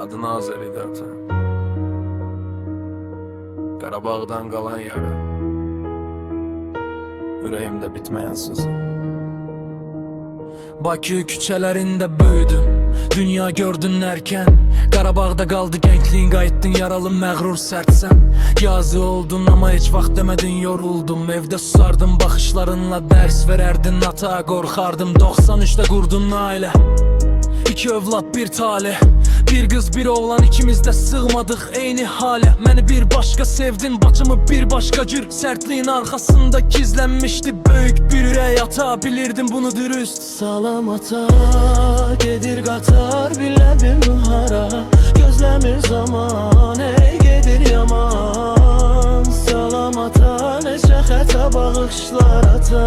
Adını Azeri'de ata. Qarabağdan qalan yara, ürəyimdə bitməyən sızı. Bakı küçələrində böyüdüm, dünya gördün erken. Qarabağda qaldı gəncliyin, qayıtdın yaralı, məğrur, sərtsən. Yazı oldun ama heç vaxt demədin yoruldum. Evdə susardım, baxışlarınla dərs verərdin ata. Qorxardım, 93'də qurdun ailə, 2 övlad bir talih. Bir kız bir oğlan, ikimiz de sığmadık eyni hale. Məni bir başka sevdin, bacımı bir başka cür. Sertliğin arkasında gizlenmişti büyük bir ürək ata. Bilirdim bunu dürüst. Salam ata, gedir qatar bilədim hara. Gözləmir zaman, ey gedir yaman. Salam ata, neçə xəta bağışlar ata.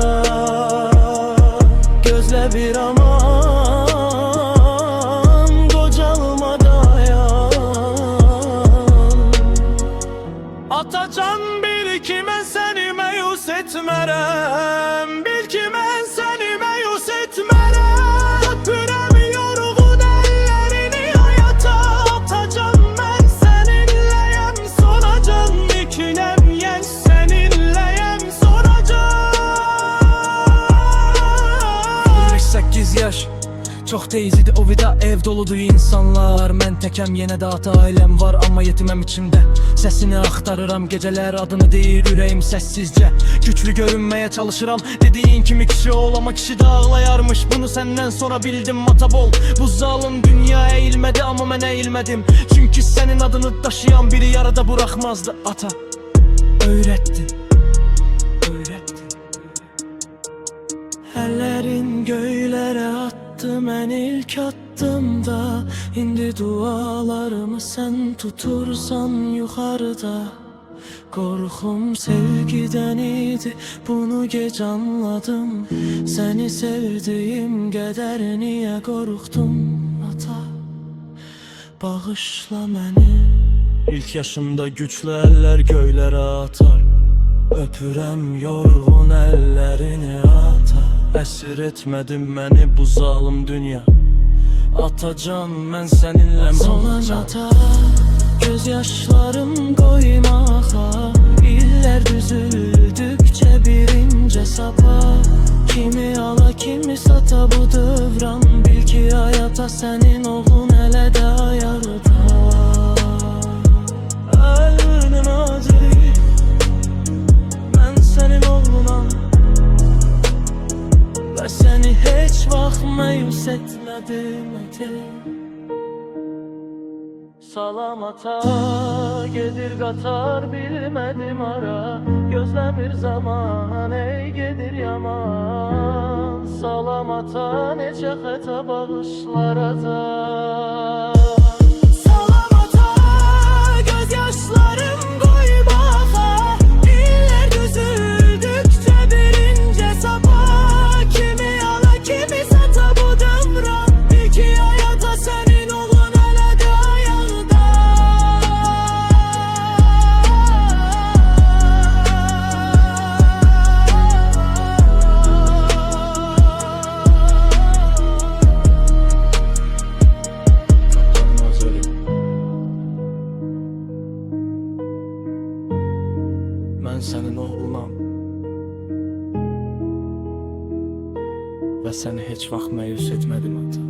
Gözlə bir aman, Atacan, bil ki mən səni məyus etmərəm. Bil ki mən səni məyus etmərəm. Öpürəm yorğun əllərini hayata. Atacan, mən səninləyəm sonacan. İkinəm yen səninləyəm sonacan. 8 yaş çok tez idi, o vida ev doludu insanlar. Mən təkəm, yenə də ata ailəm var, amma yetiməm içimdə. Səsini axtarıram, geceler adını deyir ürəyim səssizcə. Güçlü görünmeye çalışıram, dediğin kimi kişi ol. Ama kişi de ağlayarmış, bunu senden sonra bildim ata bol. Bu zalim dünya eğilmedi ama mən eğilmedim. Çünkü senin adını taşıyan biri yarıda bırakmazdı ata. Öğretti, öğretti. Əllərin göylərə attı, mən ilk attımda. İndi dualarımı sen tutursan yuxarıda. Qorxum sevgidən idi, bunu gec anladım. Səni sevdiyim qədər niyə qorxdum ata? Bağışla məni. İlk yaşımda güçlü eller göylərə atar. Öpürəm yorğun əllərini ata. Əsir etmədin məni bu zalim dünya. Atacan, mən səninlə Solan ata, göz yaşlarım qoymağa. İllər düzüldükcə bir incə sapa. Kimi ala kimi sata bu dövran. Bil ki hayata sənin oğlun hələ də ayarda. Əlinin acı, mən sənin oğlunam. Və səni heç vaxt məyus etmədim Salam ata, gedir qatar bilmədim ara. Gözləmir zaman, ey gedir yaman. Salam ata, neçə xəta bağışlar ata. Salam ata, göz yaşlarım qoymağa. İllər düzüldükcə bir incə sapa. Kimi ala kimi sata bu dömran. Bil ki hayata sənin oğlun hələ də ayağda. Mən sənin oğlunam və səni heç vaxt məyus etmədim ata.